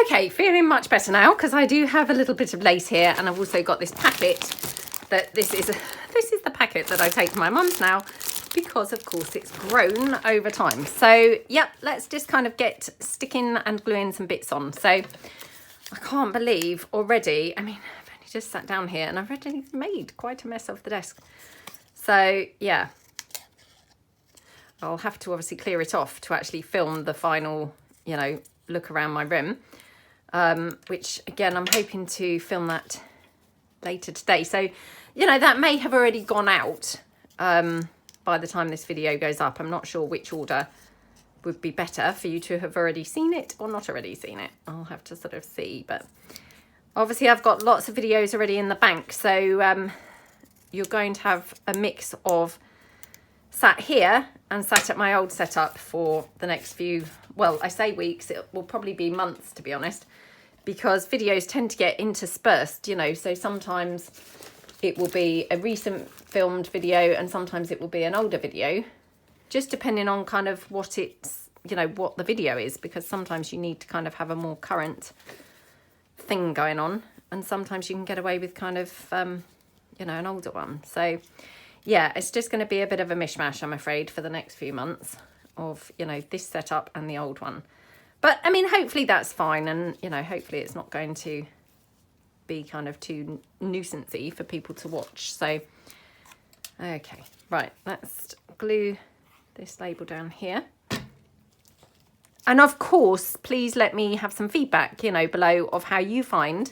Okay, feeling much better now because I do have a little bit of lace here, and I've also got this packet that this is the packet that I take to my mum's now because of course it's grown over time. So yep, let's just kind of get sticking and gluing some bits on. So I can't believe already, I mean, I've only just sat down here and I've already made quite a mess of the desk. So yeah, I'll have to obviously clear it off to actually film the final, you know, look around my room, which again, I'm hoping to film that later today. So, you know, that may have already gone out by the time this video goes up. I'm not sure which order would be better for you to have already seen it or not already seen it. I'll have to sort of see, but obviously I've got lots of videos already in the bank. So you're going to have a mix of sat here and sat at my old setup for the next few, well, I say weeks, it will probably be months to be honest, because videos tend to get interspersed, you know, so sometimes it will be a recent filmed video and sometimes it will be an older video, just depending on kind of what it's, you know, what the video is, because sometimes you need to kind of have a more current thing going on and sometimes you can get away with kind of, you know, an older one. So yeah, it's just going to be a bit of a mishmash, I'm afraid, for the next few months of, you know, this setup and the old one. But, I mean, hopefully that's fine. And, you know, hopefully it's not going to be kind of too nuisancey for people to watch. So, okay, right, let's glue this label down here. And, of course, please let me have some feedback, you know, below of how you find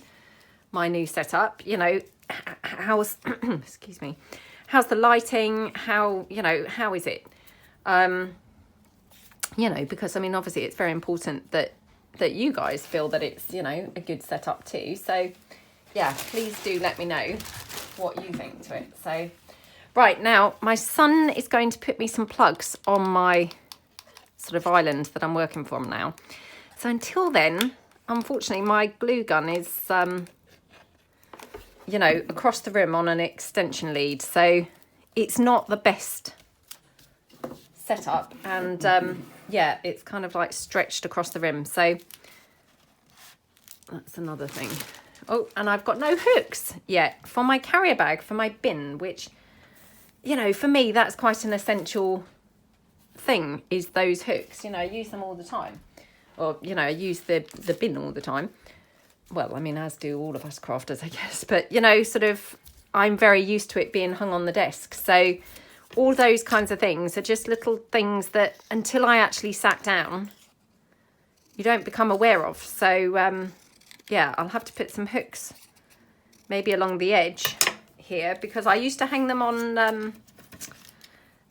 my new setup. You know, how's, excuse me, how's the lighting? How, you know, how is it? You know, because I mean, obviously it's very important that you guys feel that it's, you know, a good setup too. So yeah, please do let me know what you think to it. So right now, my son is going to put me some plugs on my sort of island that I'm working from now. So until then, unfortunately, my glue gun is, you know, across the room on an extension lead. So it's not the best setup. And yeah, it's kind of like stretched across the rim. So that's another thing. Oh, and I've got no hooks yet for my carrier bag, for my bin, which, you know, for me, that's quite an essential thing, is those hooks. You know, I use them all the time. Or, you know, I use the bin all the time. Well, I mean, as do all of us crafters, I guess. But, you know, sort of, I'm very used to it being hung on the desk. So all those kinds of things are just little things that until I actually sat down, you don't become aware of. So, yeah, I'll have to put some hooks maybe along the edge here, because I used to hang them on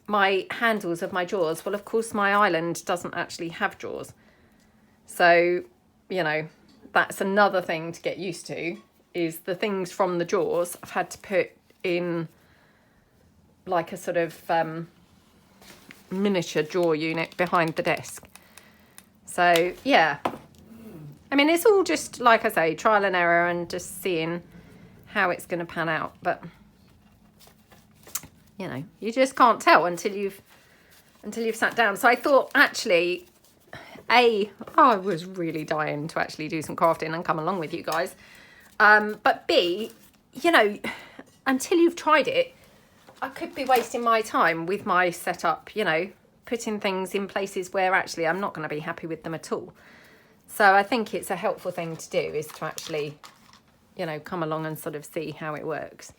my handles of my drawers. Well, of course, my island doesn't actually have drawers. So, you know, that's another thing to get used to, is the things from the drawers I've had to put in like a sort of miniature drawer unit behind the desk. So yeah, I mean, it's all just, like I say, trial and error and just seeing how it's going to pan out. But you know, you just can't tell until you've sat down. So I thought, actually, I was really dying to actually do some crafting and come along with you guys. But B, you know, until you've tried it, I could be wasting my time with my setup, you know, putting things in places where actually I'm not going to be happy with them at all. So I think it's a helpful thing to do, is to actually, you know, come along and sort of see how it works.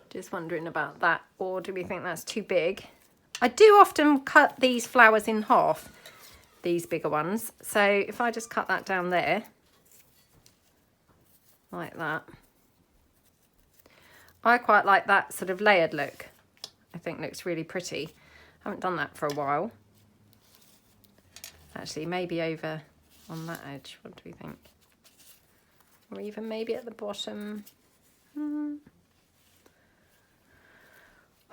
Just wondering about that. Or do we think that's too big? I do often cut these flowers in half, these bigger ones. So if I just cut that down there, like that. I quite like that sort of layered look. I think looks really pretty. I haven't done that for a while. Actually, maybe over on that edge. What do we think? Or even maybe at the bottom. Oh,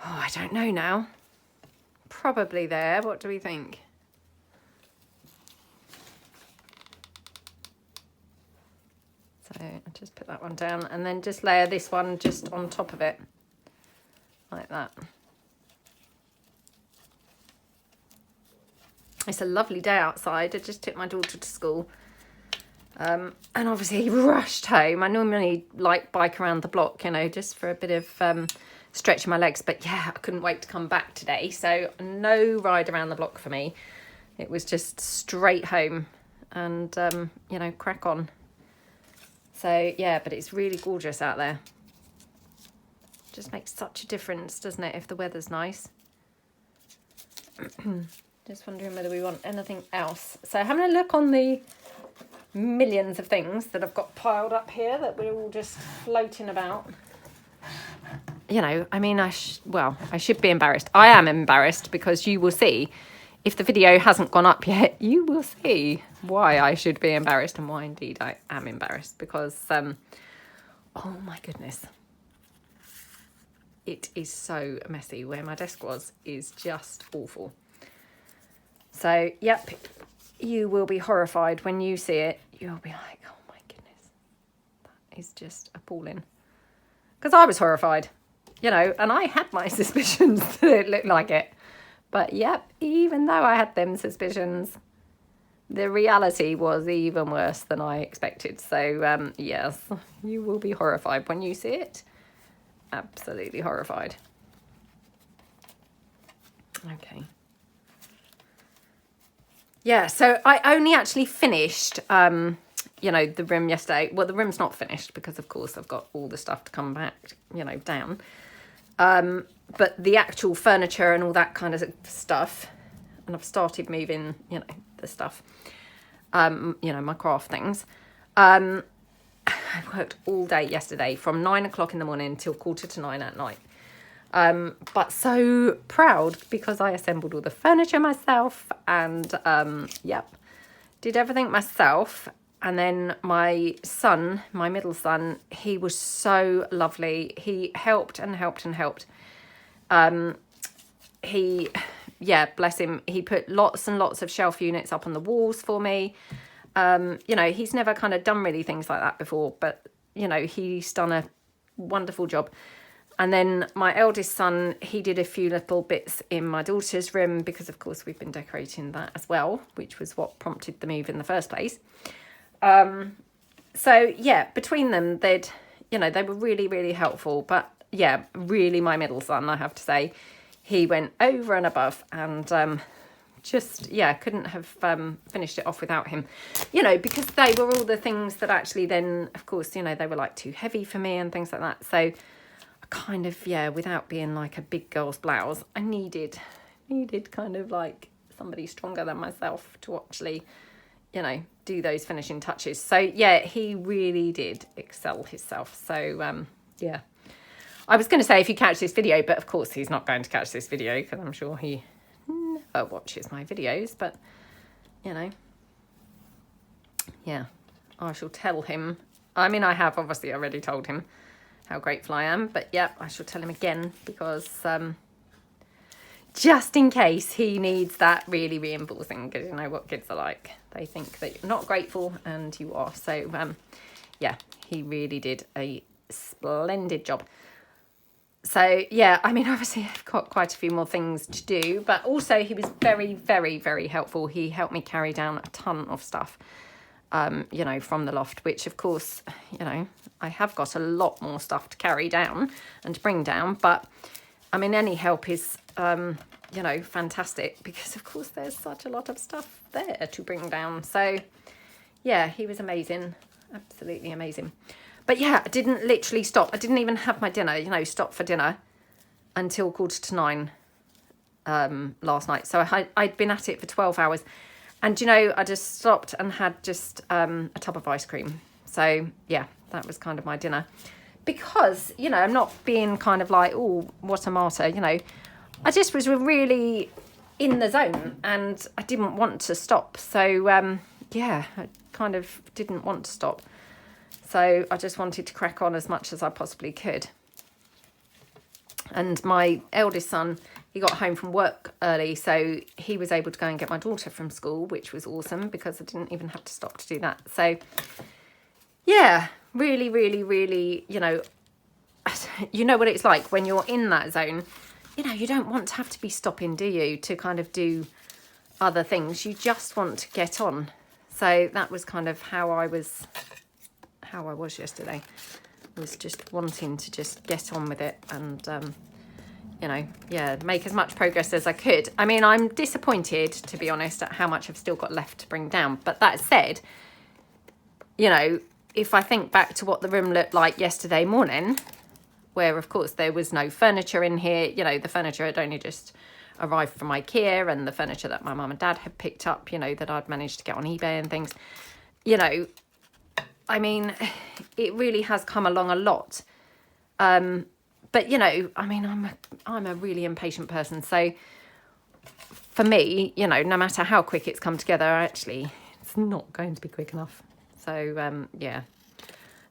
I don't know now. Probably there. What do we think? So I'll just put that one down and then just layer this one just on top of it, like that. It's a lovely day outside. I just took my daughter to school And obviously rushed home. I normally like bike around the block, you know, just for a bit of stretching my legs. But yeah, I couldn't wait to come back today. So no ride around the block for me. It was just straight home and, you know, crack on. So yeah, but it's really gorgeous out there. Just makes such a difference, doesn't it, if the weather's nice. Just wondering whether we want anything else. So having a look on the millions of things that I've got piled up here that we're all just floating about. You know, I mean, I should be embarrassed. I am embarrassed because you will see, if the video hasn't gone up yet, you will see why I should be embarrassed and why indeed I am embarrassed because, oh my goodness. It is so messy. Where my desk was is just awful. So, yep, you will be horrified when you see it. You'll be like, oh my goodness, that is just appalling. Because I was horrified, you know, and I had my suspicions that it looked like it. But yep, even though I had them suspicions, the reality was even worse than I expected. So, yes, you will be horrified when you see it. Absolutely horrified. Okay. Yeah, so I only actually finished, you know, the room yesterday. Well, the room's not finished because, of course, I've got all the stuff to come back, you know, down. But the actual furniture and all that kind of stuff, and I've started moving, you know, the stuff, you know, my craft things. I worked all day yesterday from 9 o'clock in the morning till 9:15 at night. But so proud because I assembled all the furniture myself and, yep, did everything myself. And then my son, my middle son, he was so lovely. He helped and helped and helped. Yeah, bless him. He put lots and lots of shelf units up on the walls for me. You know, he's never kind of done really things like that before, but, you know, he's done a wonderful job. And then my eldest son, he did a few little bits in my daughter's room because, of course, we've been decorating that as well, which was what prompted the move in the first place. So, yeah, between them, they were really, really helpful. But, yeah, really my middle son, I have to say, he went over and above and just, yeah, couldn't have finished it off without him, you know, because they were all the things that actually then, of course, you know, they were like too heavy for me and things like that. So kind of, yeah, without being like a big girl's blouse, I needed kind of like somebody stronger than myself to actually, you know, do those finishing touches. So yeah, he really did excel himself. So yeah, I was going to say if you catch this video, but of course he's not going to catch this video because I'm sure he never watches my videos, but you know, yeah, I shall tell him. I mean, I have obviously already told him how grateful I am, but yeah, I shall tell him again because just in case he needs that really reinforcing, because you know what kids are like. They think that you're not grateful and you are. So yeah, he really did a splendid job. So yeah, I mean, obviously I've got quite a few more things to do, but also he was very, very, very helpful. He helped me carry down a ton of stuff, you know, from the loft, which of course, you know, I have got a lot more stuff to carry down and to bring down, but I mean, any help is, you know, fantastic because of course there's such a lot of stuff there to bring down. So yeah, he was amazing. Absolutely amazing. But yeah, I didn't literally stop. I didn't even have my dinner, you know, stop for dinner until 9:15 last night. So I'd been at it for 12 hours. And, you know, I just stopped and had just a tub of ice cream. So, yeah, that was kind of my dinner. Because, you know, I'm not being kind of like, oh, what a martyr, you know. I just was really in the zone and I didn't want to stop. So, yeah, I kind of didn't want to stop. So I just wanted to crack on as much as I possibly could. And my eldest son, he got home from work early, so he was able to go and get my daughter from school, which was awesome because I didn't even have to stop to do that. So, yeah, really, really, really, you know what it's like when you're in that zone. You know, you don't want to have to be stopping, do you, to kind of do other things. You just want to get on. So that was kind of how I was yesterday. Was just wanting to just get on with it and, you know, yeah, make as much progress as I could. I mean, I'm disappointed, to be honest, at how much I've still got left to bring down. But that said, you know, if I think back to what the room looked like yesterday morning, where, of course, there was no furniture in here. You know, the furniture had only just arrived from IKEA, and the furniture that my mum and dad had picked up, you know, that I'd managed to get on eBay and things. You know, I mean, it really has come along a lot. But, you know, I mean, I'm a really impatient person. So for me, you know, no matter how quick it's come together, actually, it's not going to be quick enough. So, yeah,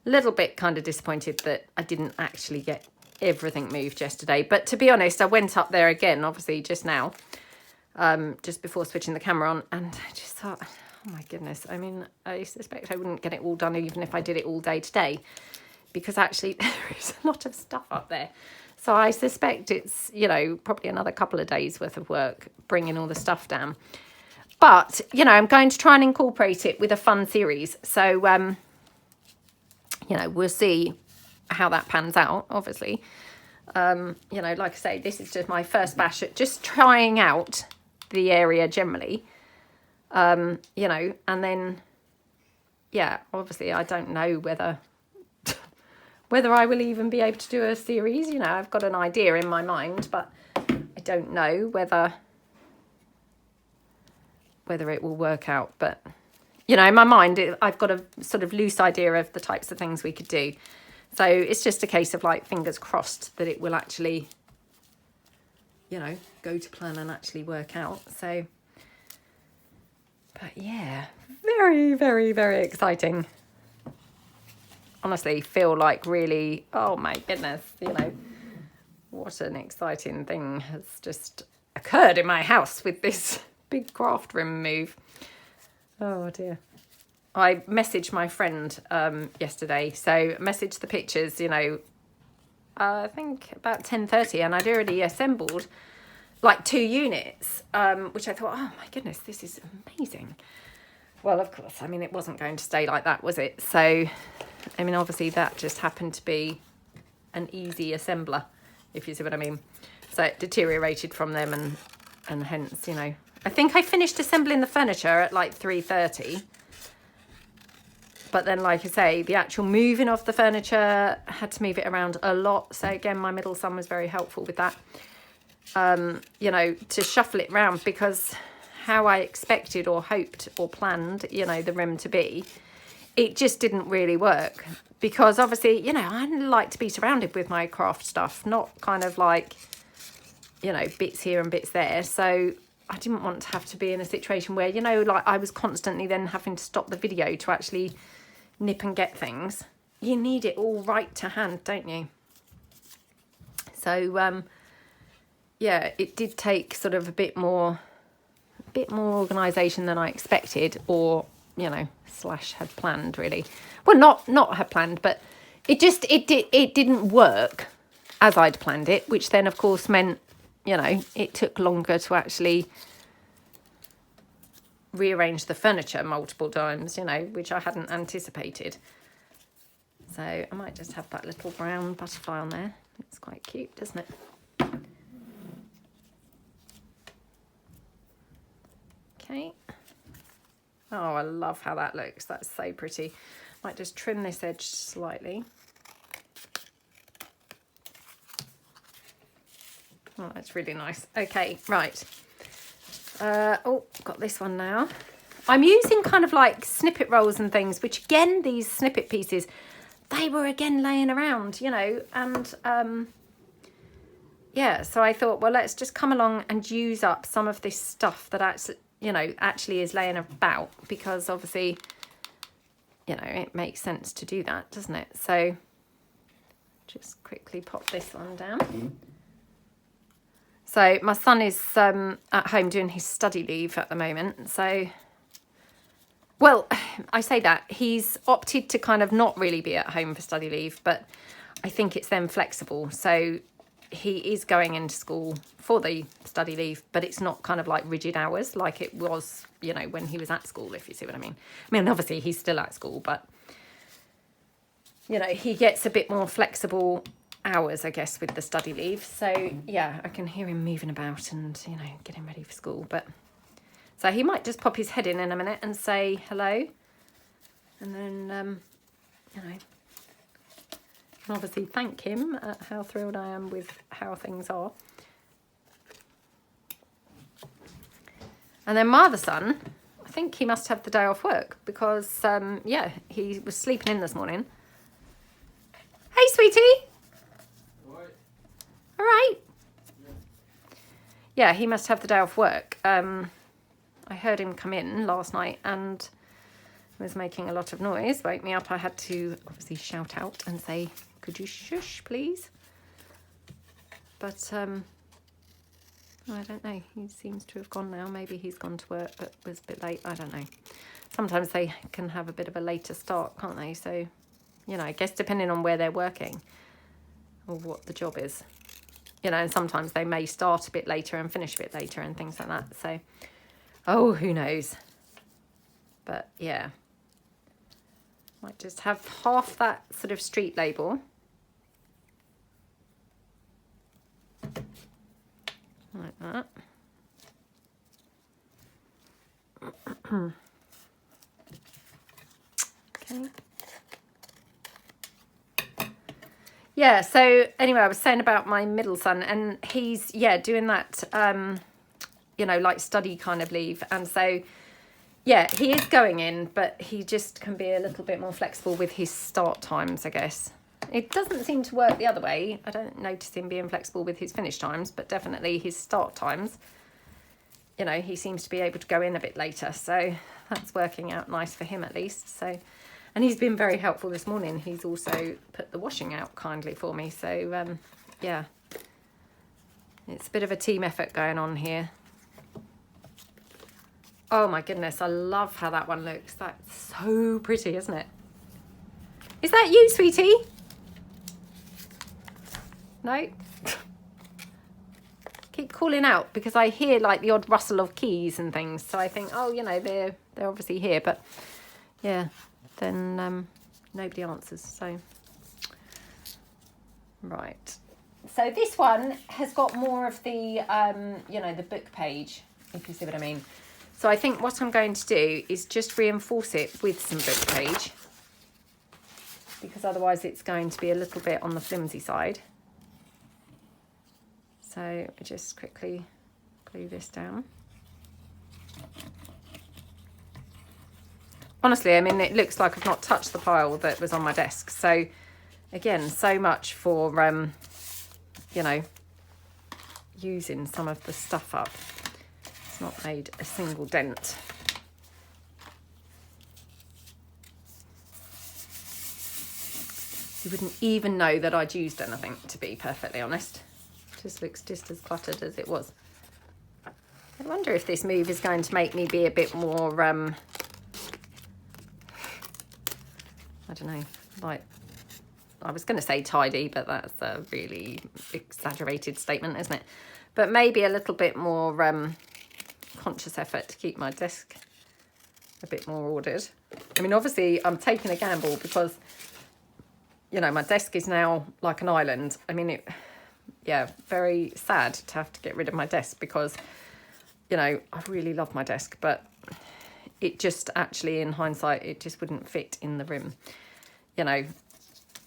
a little bit kind of disappointed that I didn't actually get everything moved yesterday. But to be honest, I went up there again, obviously, just now, just before switching the camera on, and I just thought, oh my goodness, I mean, I suspect I wouldn't get it all done even if I did it all day today, because actually there is a lot of stuff up there. So I suspect it's, you know, probably another couple of days worth of work bringing all the stuff down. But, you know, I'm going to try and incorporate it with a fun series. So, you know, we'll see how that pans out, obviously. You know, like I say, this is just my first bash at just trying out the area generally. You know, and then, yeah, obviously I don't know whether I will even be able to do a series. You know, I've got an idea in my mind, but I don't know whether it will work out. But, you know, in my mind, I've got a sort of loose idea of the types of things we could do. So it's just a case of, like, fingers crossed that it will actually, you know, go to plan and actually work out. So, but yeah, very, very, very exciting. Honestly, feel like really, oh my goodness, you know, what an exciting thing has just occurred in my house with this big craft room move. Oh dear. I messaged my friend yesterday, so messaged the pictures, you know, I think about 10:30, and I'd already assembled like 2 units, which I thought, oh my goodness, this is amazing. Well, of course, I mean, it wasn't going to stay like that, was it? So, I mean, obviously that just happened to be an easy assembler, if you see what I mean. So it deteriorated from them, and hence, you know, I think I finished assembling the furniture at like 3:30. But then, like I say, the actual moving of the furniture, had to move it around a lot. So again, my middle son was very helpful with that. You know, to shuffle it round, because how I expected or hoped or planned, you know, the room to be, it just didn't really work. Because obviously, you know, I like to be surrounded with my craft stuff, not kind of like, you know, bits here and bits there. So I didn't want to have to be in a situation where, you know, like I was constantly then having to stop the video to actually nip and get things. You need it all right to hand, don't you? So, yeah, it did take sort of a bit more organisation than I expected, or, you know, / had planned, really. Well, not had planned, but it didn't work as I'd planned it, which then of course meant, you know, it took longer to actually rearrange the furniture multiple times, you know, which I hadn't anticipated. So I might just have that little brown butterfly on there. It's quite cute, doesn't it? Okay. Oh, I love how that looks. That's so pretty. Might just trim this edge slightly. Oh, that's really nice. Okay, right. Oh, got this one now. I'm using kind of like snippet rolls and things, which again, these snippet pieces, they were again laying around, you know, and yeah, so I thought, well, let's just come along and use up some of this stuff that actually, you know, actually is laying about, because obviously, you know, it makes sense to do that, doesn't it? So just quickly pop this one down. So my son is at home doing his study leave at the moment. So, well, I say that, he's opted to kind of not really be at home for study leave, but I think it's then flexible. So he is going into school for the study leave, but it's not kind of like rigid hours like it was, you know, when he was at school, if you see what I mean. I mean, obviously he's still at school, but, you know, he gets a bit more flexible hours, I guess, with the study leave. So, yeah, I can hear him moving about and, you know, getting ready for school. But so he might just pop his head in a minute and say hello. And then, you know, and obviously thank him at how thrilled I am with how things are. And then my other son, I think he must have the day off work because, yeah, he was sleeping in this morning. Hey, sweetie. All right. Yeah, he must have the day off work. I heard him come in last night and was making a lot of noise. Woke me up. I had to obviously shout out and say, could you shush, please? But I don't know. He seems to have gone now. Maybe he's gone to work, but was a bit late. I don't know. Sometimes they can have a bit of a later start, can't they? So, you know, I guess depending on where they're working or what the job is. You know, and sometimes they may start a bit later and finish a bit later and things like that. So, oh, who knows? But, yeah. Might just have half that sort of street label. Like that. Okay. Yeah, so anyway, I was saying about my middle son, and he's, yeah, doing that, you know, like study kind of leave. And so, yeah, he is going in, but he just can be a little bit more flexible with his start times, I guess. It doesn't seem to work the other way. I don't notice him being flexible with his finish times, but definitely his start times. You know, he seems to be able to go in a bit later. So that's working out nice for him at least. So, and he's been very helpful this morning. He's also put the washing out kindly for me. So, yeah, it's a bit of a team effort going on here. Oh my goodness, I love how that one looks. That's so pretty, isn't it? Is that you, sweetie? No? Keep calling out because I hear like the odd rustle of keys and things. So I think, oh, you know, they're obviously here. But yeah, then nobody answers. So, right. So this one has got more of the, you know, the book page, if you see what I mean. So I think what I'm going to do is just reinforce it with some book page because otherwise it's going to be a little bit on the flimsy side. So I just quickly glue this down. Honestly, I mean, it looks like I've not touched the pile that was on my desk. So again, so much for, you know, using some of the stuff up. It's not made a single dent. You wouldn't even know that I'd used anything, to be perfectly honest. Just looks just as cluttered as it was. I wonder if this move is going to make me be a bit more, I don't know, like, I was going to say tidy, but that's a really exaggerated statement, isn't it? But maybe a little bit more conscious effort to keep my desk a bit more ordered. I mean, obviously, I'm taking a gamble because, you know, my desk is now like an island. I mean, yeah, very sad to have to get rid of my desk because, you know, I really love my desk, but it just actually, in hindsight, it just wouldn't fit in the room. You know,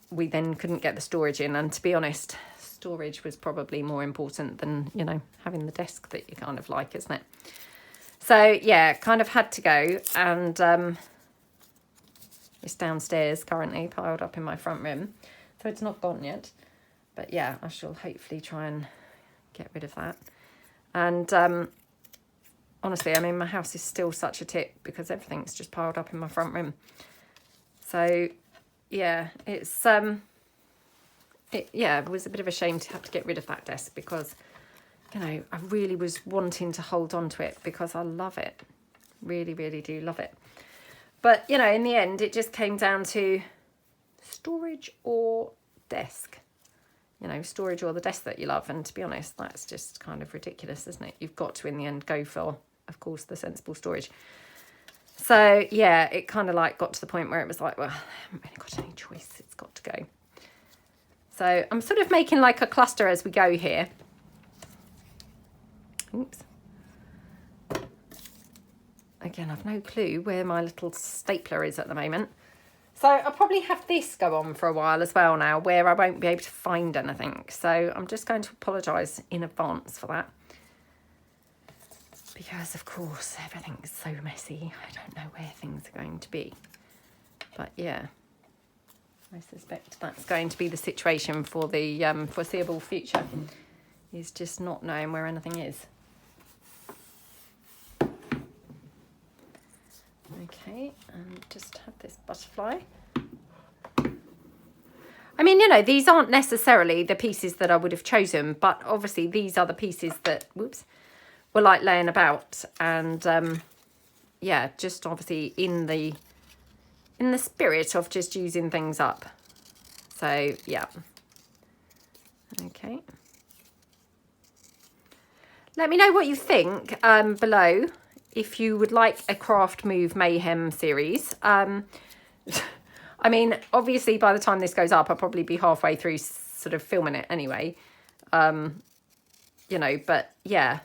we then couldn't get the storage in, and to be honest, storage was probably more important than, you know, having the desk that you kind of like, isn't it? So, yeah, kind of had to go, and it's downstairs currently, piled up in my front room, so it's not gone yet. But yeah, I shall hopefully try and get rid of that. And honestly, I mean, my house is still such a tip because everything's just piled up in my front room. So yeah, it's it was a bit of a shame to have to get rid of that desk because, you know, I really was wanting to hold on to it because I love it. Really, really do love it. But, you know, in the end, it just came down to storage or desk. you know, storage or the desk that you love. And to be honest, that's just kind of ridiculous, isn't it? You've got to, in the end, go for, of course, the sensible storage. So, yeah, it kind of like got to the point where it was like, well, I haven't really got any choice. It's got to go. So I'm sort of making like a cluster as we go here. Oops. Again, I've no clue where my little stapler is at the moment. So I'll probably have this go on for a while as well now, where I won't be able to find anything. So I'm just going to apologise in advance for that. Because, of course, everything is so messy. I don't know where things are going to be. But, yeah, I suspect that's going to be the situation for the foreseeable future, is just not knowing where anything is. Okay, and just have this butterfly. I mean, you know, these aren't necessarily the pieces that I would have chosen, but obviously these are the pieces that, whoops, were like laying about. And yeah, just obviously in the spirit of just using things up. So, yeah. Okay. Let me know what you think below. If you would like a Craft Move Mayhem series. I mean, obviously, by the time this goes up, I'll probably be halfway through sort of filming it anyway. You know, but yeah.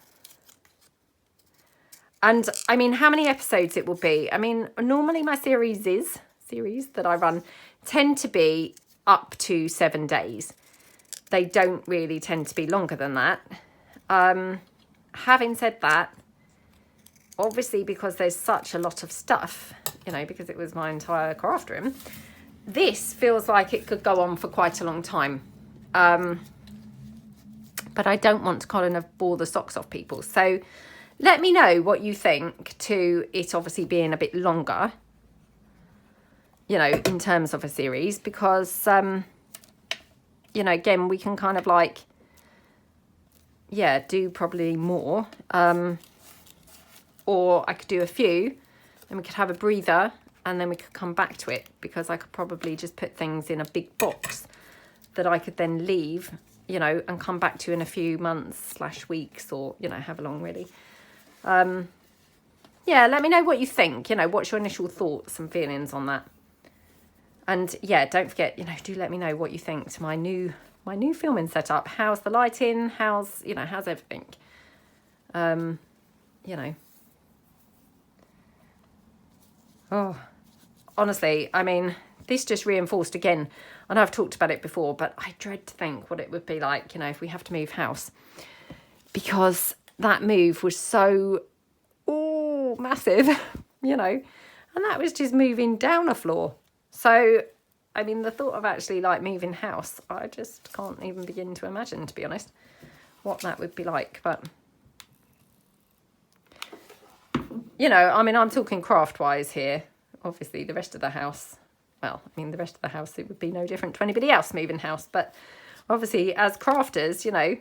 And I mean, how many episodes it will be? I mean, normally my series that I run tend to be up to 7 days. They don't really tend to be longer than that. Having said that, obviously, because there's such a lot of stuff, you know, because it was my entire craft room, this feels like it could go on for quite a long time. But I don't want to kind of bore the socks off people. So let me know what you think to it obviously being a bit longer, you know, in terms of a series, because, you know, again, we can kind of like, yeah, do probably more. Or I could do a few, and we could have a breather, and then we could come back to it, because I could probably just put things in a big box that I could then leave, you know, and come back to in a few months / weeks, or, you know, however long really. Yeah, let me know what you think, you know, what's your initial thoughts and feelings on that. And yeah, don't forget, you know, do let me know what you think to my new filming setup. How's the lighting? How's, you know, how's everything? You know. Oh, honestly, I mean, this just reinforced again. I know I've talked about it before, but I dread to think what it would be like, you know, if we have to move house. Because that move was so, massive, you know. And that was just moving down a floor. So, I mean, the thought of actually, like, moving house, I just can't even begin to imagine, to be honest, what that would be like. But, you know, I mean, I'm talking craft-wise here. Obviously, the rest of the house, well, I mean, the rest of the house, it would be no different to anybody else moving house. But obviously, as crafters, you know,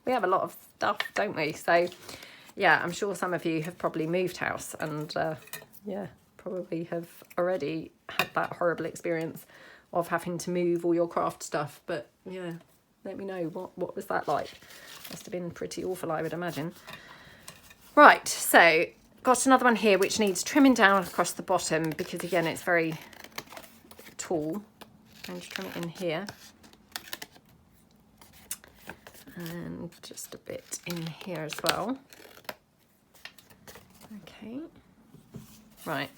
we have a lot of stuff, don't we? So, yeah, I'm sure some of you have probably moved house and, yeah, probably have already had that horrible experience of having to move all your craft stuff. But, yeah, let me know, what was that like? Must have been pretty awful, I would imagine. Right, so got another one here which needs trimming down across the bottom because, again, it's very tall. I'm going to trim it in here. And just a bit in here as well. Okay. Right.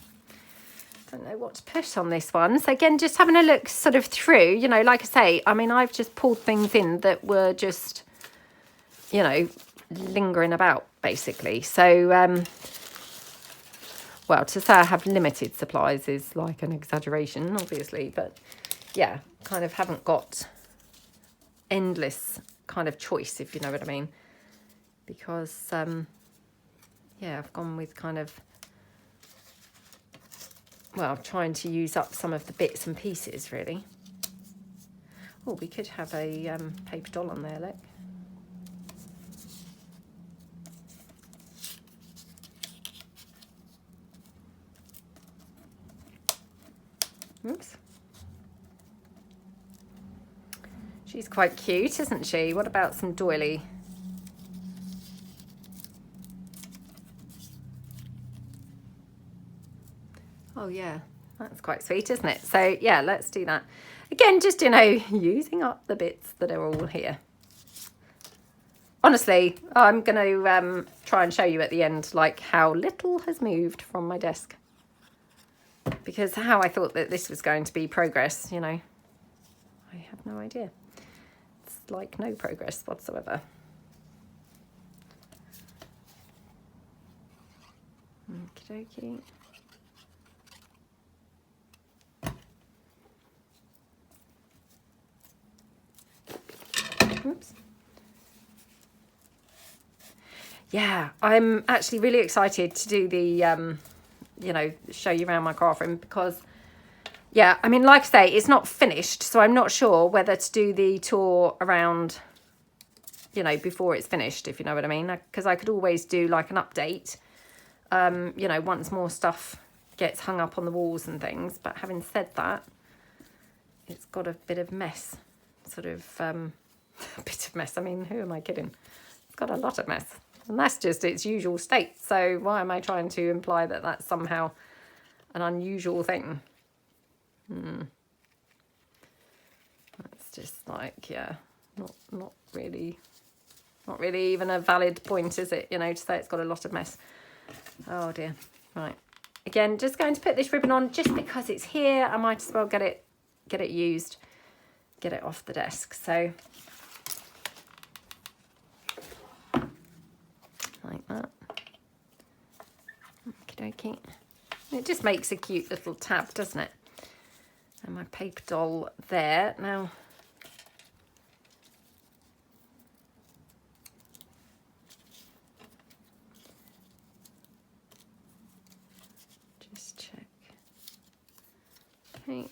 Don't know what to put on this one. So again, just having a look sort of through, you know, like I say, I mean, I've just pulled things in that were just, you know, lingering about, basically. So, well, to say I have limited supplies is like an exaggeration, obviously, but yeah, kind of haven't got endless kind of choice, if you know what I mean, because yeah, I've gone with kind of, well, trying to use up some of the bits and pieces, really. Oh, we could have a paper doll on there, look. Oops. She's quite cute, isn't she? What about some doily? Oh yeah, that's quite sweet, isn't it? So yeah, let's do that. Again, just, you know, using up the bits that are all here. Honestly, I'm going to try and show you at the end, like, how little has moved from my desk. Because how I thought that this was going to be progress, you know, I have no idea. It's like no progress whatsoever. Okie dokie. Oops. Yeah, I'm actually really excited to do the, you know, show you around my craft room because, yeah, I mean, like I say, it's not finished. So I'm not sure whether to do the tour around, you know, before it's finished, if you know what I mean. Because I could always do like an update, you know, once more stuff gets hung up on the walls and things. But having said that, it's got a bit of mess, sort of, a bit of mess. I mean, who am I kidding? It's got a lot of mess. And that's just its usual state. So why am I trying to imply that that's somehow an unusual thing? That's just like, yeah, not really even a valid point, is it? You know, to say it's got a lot of mess. Oh dear. Right. Again, just going to put this ribbon on just because it's here. I might as well get it used, get it off the desk. So like that. Okie dokie. It just makes a cute little tab, doesn't it? And my paper doll there. Now, just check. Okay.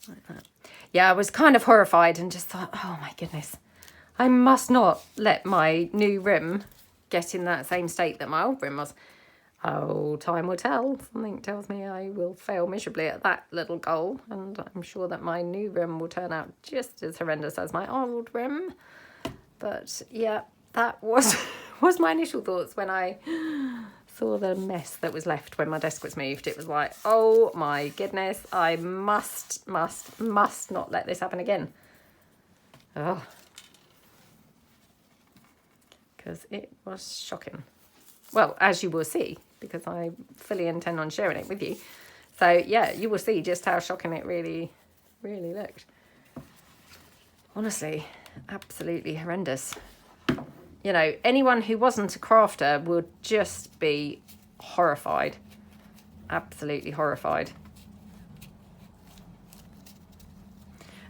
Like that. Yeah, I was kind of horrified and just thought, oh my goodness, I must not let my new room get in that same state that my old room was. Oh, time will tell. Something tells me I will fail miserably at that little goal. And I'm sure that my new room will turn out just as horrendous as my old room. But yeah, that was my initial thoughts when I saw the mess that was left when my desk was moved. It was like, oh my goodness, I must not let this happen again. Oh. Because it was shocking. Well, as you will see, because I fully intend on sharing it with you. So yeah, you will see just how shocking it really looked. Honestly, absolutely horrendous. You know, anyone who wasn't a crafter would just be horrified. Absolutely horrified.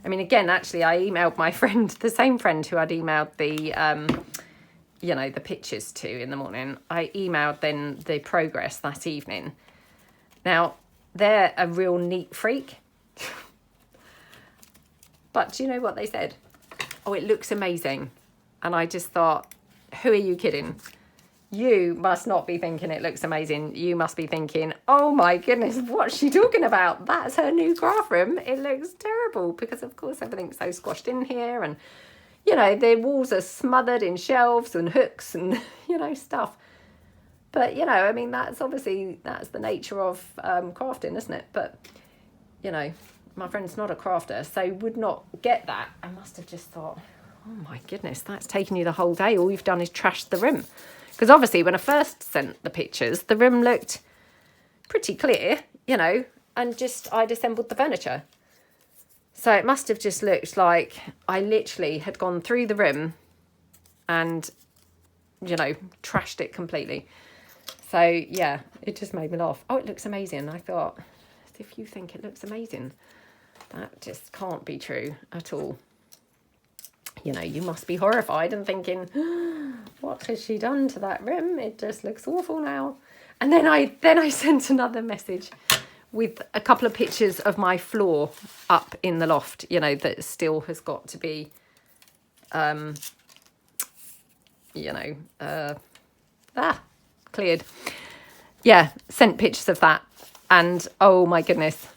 I mean, again, actually, I emailed my friend, the same friend who I'd emailed the, you know, the pictures to in the morning. I emailed then the progress that evening. Now, they're a real neat freak. But do you know what they said? Oh, it looks amazing. And I just thought, who are you kidding? You must not be thinking it looks amazing. You must be thinking, oh my goodness, what's she talking about? That's her new craft room. It looks terrible because, of course, everything's so squashed in here. And, you know, the walls are smothered in shelves and hooks and, you know, stuff. But, you know, I mean, that's obviously, that's the nature of crafting, isn't it? But, you know, my friend's not a crafter, so would not get that. I must have just thought, oh my goodness, that's taken you the whole day. All you've done is trashed the room. Because obviously when I first sent the pictures, the room looked pretty clear, you know, and just I'd assembled the furniture. So it must have just looked like I literally had gone through the room and, you know, trashed it completely. So, yeah, it just made me laugh. Oh, it looks amazing. I thought, if you think it looks amazing, that just can't be true at all. You know, you must be horrified and thinking, what has she done to that room? It just looks awful now. And then I sent another message with a couple of pictures of my floor up in the loft, you know, that still has got to be, you know, cleared. Yeah, sent pictures of that. And oh my goodness,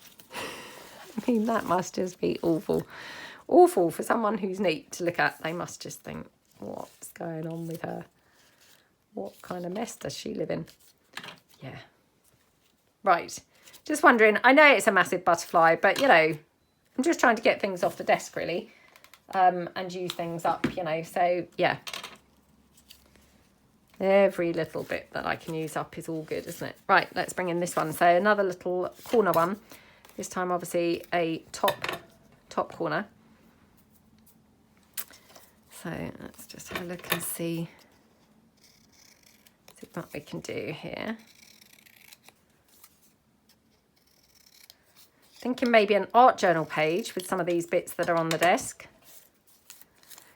mean, that must just be awful. Awful for someone who's neat to look at. They must just think, what's going on with her? What kind of mess does she live in? Yeah. Right. Just wondering, I know it's a massive butterfly, but, you know, I'm just trying to get things off the desk, really, and use things up, you know. So, yeah. Every little bit that I can use up is all good, isn't it? Right, let's bring in this one. So another little corner one. This time, obviously, a top corner. So let's just have a look and see what we can do here. Thinking maybe an art journal page with some of these bits that are on the desk.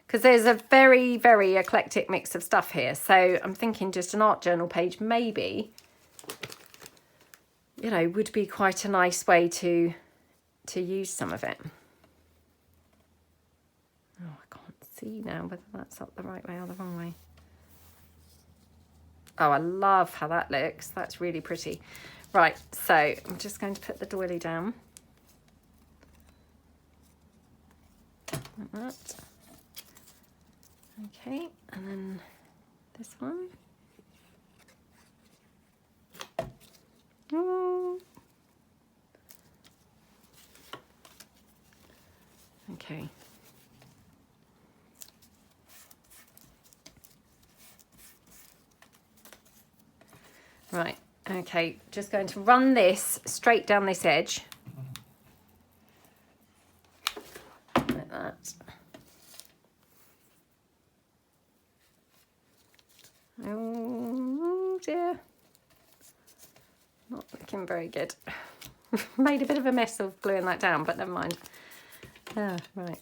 Because there's a very, very eclectic mix of stuff here. So I'm thinking just an art journal page maybe, you know, would be quite a nice way to use some of it. Oh, I can't see now whether that's up the right way or the wrong way. Oh, I love how that looks. That's really pretty. Right, so I'm just going to put the doily down. Like that. Okay, and then this one. Oh. Okay. Right, okay, just going to run this straight down this edge. Like that. Oh dear. Not looking very good. Made a bit of a mess of gluing that down, but never mind. Ah, right.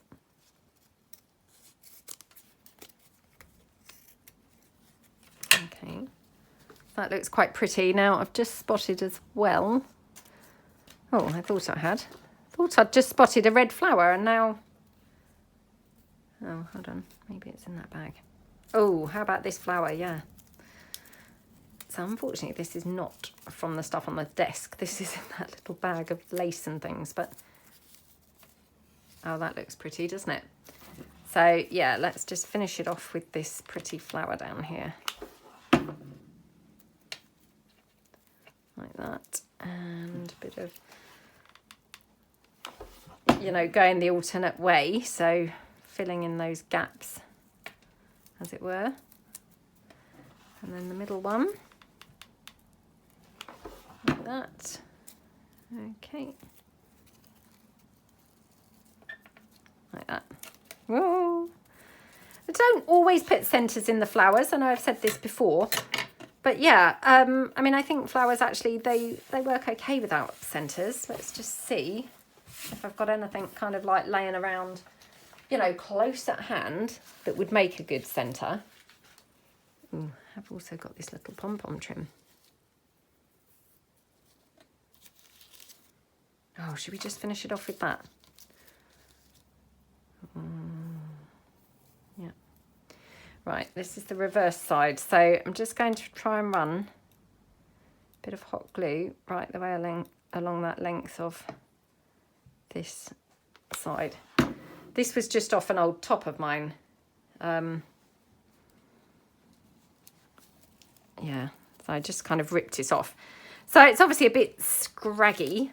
Okay. That looks quite pretty. Now I've just spotted as well. Oh, I thought I had. Thought I'd just spotted a red flower and now... Oh, hold on. Maybe it's in that bag. Oh, how about this flower? Yeah. So unfortunately, this is not from the stuff on the desk. This is in that little bag of lace and things, but... Oh, that looks pretty, doesn't it? So, yeah, let's just finish it off with this pretty flower down here. Like that. And a bit of, you know, going the alternate way. So, filling in those gaps, as it were. And then the middle one. Like that. Okay. Like that. Whoa. I don't always put centres in the flowers. I know I've said this before. But yeah, I mean, I think flowers actually, they work okay without centres. Let's just see if I've got anything kind of like laying around, you know, close at hand that would make a good centre. Ooh, I've also got this little pom-pom trim. Oh, should we just finish it off with that? Yeah. Right, this is the reverse side. So I'm just going to try and run a bit of hot glue right the way along that length of this side. This was just off an old top of mine. Yeah, so I just kind of ripped it off. So it's obviously a bit scraggy,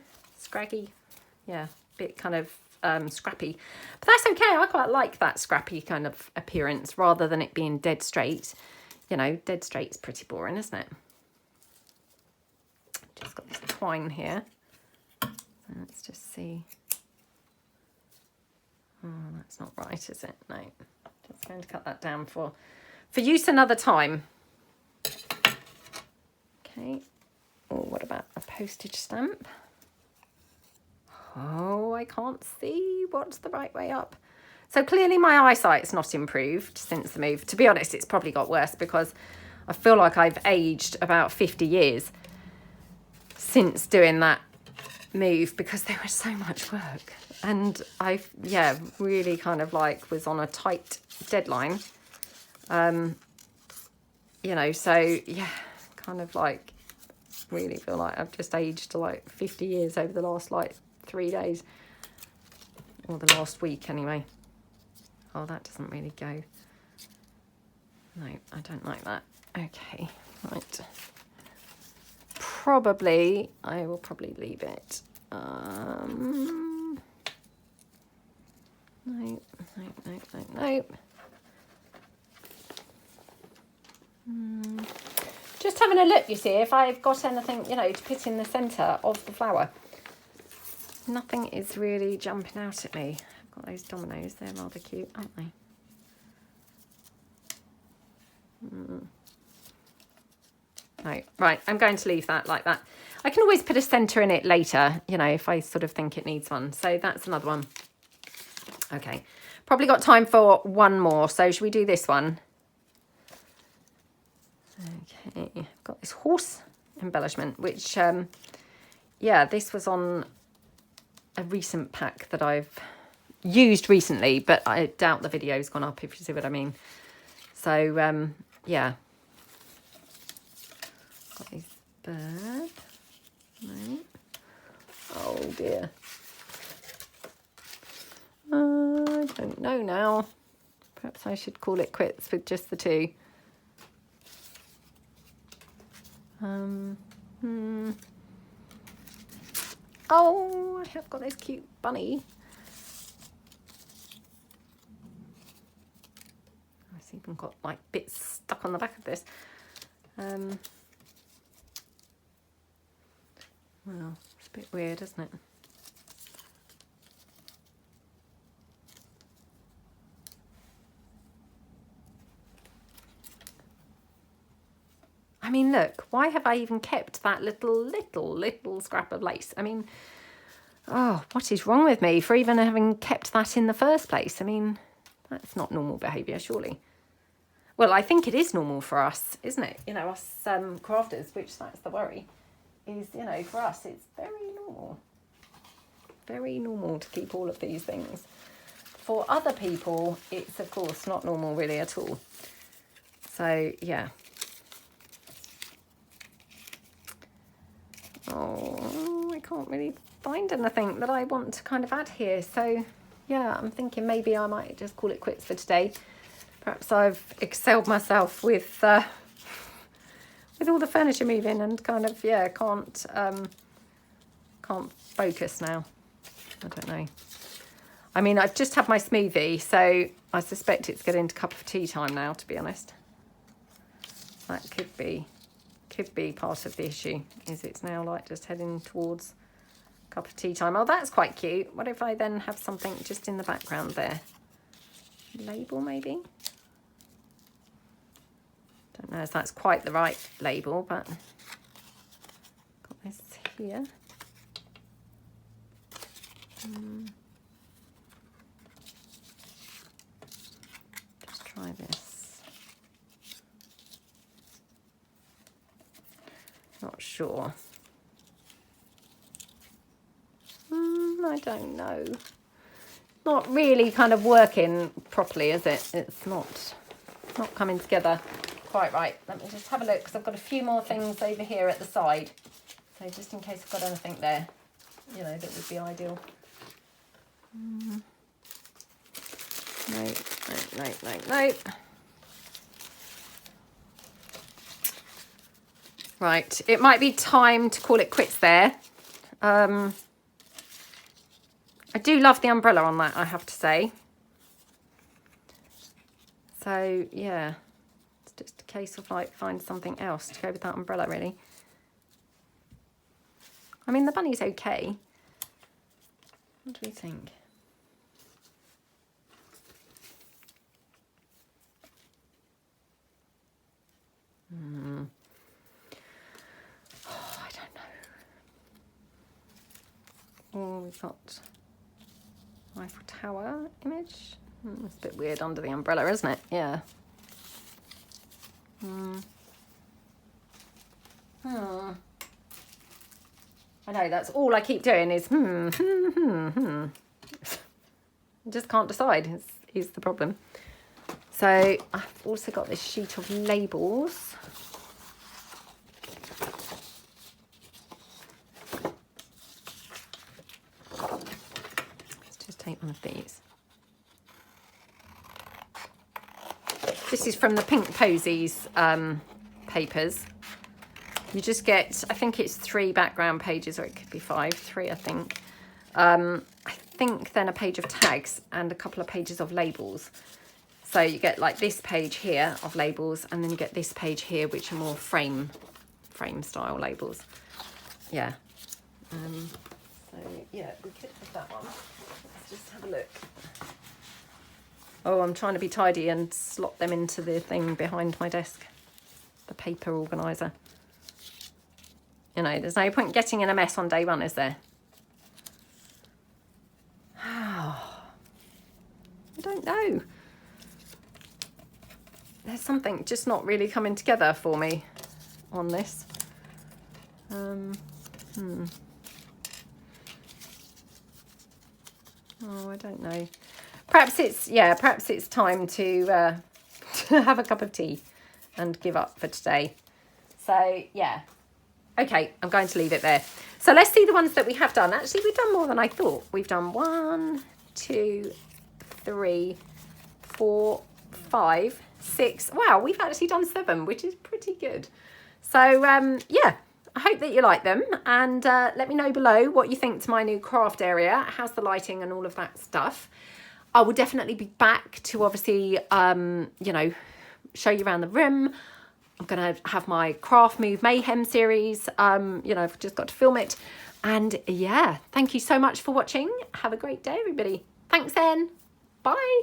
yeah, a bit kind of scrappy, but that's okay. I quite like that scrappy kind of appearance rather than it being dead straight. You know, dead straight's pretty boring, isn't it? Just got this twine here. So let's just see. Oh, that's not right, is it? No. Just going to cut that down for use another time. Okay. Oh, what about a postage stamp? Oh, I can't see what's the right way up. So clearly my eyesight's not improved since the move. To be honest, it's probably got worse because I feel like I've aged about 50 years since doing that move because there was so much work. And I, yeah, really kind of like was on a tight deadline. You know, so yeah, kind of like really feel like I've just aged to like 50 years over the last like 3 days. or the last week anyway. Oh, that doesn't really go. No, I don't like that. Okay, right. Probably, I will probably leave it. No. Just having a look, you see, if I've got anything, you know, to put in the centre of the flower. Nothing is really jumping out at me. I've got those dominoes, they're rather cute, aren't they? No, right, I'm going to leave that like that. I can always put a centre in it later, you know, if I sort of think it needs one. So that's another one. Okay, probably got time for one more. So should we do this one? Okay, I've got this horse embellishment, which, yeah, this was on a recent pack that I've used recently, but I doubt the video's gone up, if you see what I mean. So, yeah. Got this bird. No. Oh dear. I don't know now. Perhaps I should call it quits with just the two. Oh, I have got this cute bunny. I've even got like bits stuck on the back of this. Well, it's a bit weird, isn't it? I mean, look, why have I even kept that little scrap of lace? I mean, oh, what is wrong with me for even having kept that in the first place? I mean, that's not normal behaviour, surely. Well, I think it is normal for us, isn't it? You know, us crafters, which that's the worry, is, you know, for us, it's very normal. Very normal to keep all of these things. For other people, it's, of course, not normal really at all. So, yeah. Oh, I can't really find anything that I want to kind of add here. So, yeah, I'm thinking maybe I might just call it quits for today. Perhaps I've excelled myself with all the furniture moving and kind of, yeah, can't focus now. I don't know. I mean, I've just had my smoothie, so I suspect it's getting to cup of tea time now, to be honest. That could be part of the issue, is it's now like just heading towards cup of tea time. Oh, that's quite cute. What if I then have something just in the background there? Label, maybe? Don't know if that's quite the right label, but got this here. Just try this. Not sure. I don't know. Not really kind of working properly, is it? It's not coming together quite right. Let me just have a look, because I've got a few more things over here at the side. So just in case I've got anything there, you know, that would be ideal. No. Right, it might be time to call it quits there. I do love the umbrella on that, I have to say. So, yeah, it's just a case of like find something else to go with that umbrella, really. I mean, the bunny's okay. What do we think? Oh, I don't know. Oh, we've got Eiffel Tower image. It's a bit weird under the umbrella, isn't it? Yeah. I know, that's all I keep doing is I just can't decide is the problem. So I've also got this sheet of labels. Let's just take one of these. This is from the Pink Posies papers. You just get, I think it's 3 background pages, or it could be 5, 3 I think. I think then a page of tags and a couple of pages of labels. So you get like this page here of labels, and then you get this page here, which are more frame style labels. Yeah. So yeah, we could have that one. Let's just have a look. Oh, I'm trying to be tidy and slot them into the thing behind my desk, the paper organiser. You know, there's no point getting in a mess on day one, is there? Oh, I don't know. There's something just not really coming together for me on this. Oh, I don't know. Perhaps it's time to have a cup of tea and give up for today. So yeah, okay, I'm going to leave it there. So let's see the ones that we have done. Actually, we've done more than I thought. We've done 1, 2, 3, 4, 5, 6. Wow, we've actually done 7, which is pretty good. So yeah, I hope that you like them, and let me know below what you think to my new craft area. How's the lighting and all of that stuff. I will definitely be back to obviously, you know, show you around the room. I'm going to have my Craft Move Mayhem series. You know, I've just got to film it. And yeah, thank you so much for watching. Have a great day, everybody. Thanks, then. Bye.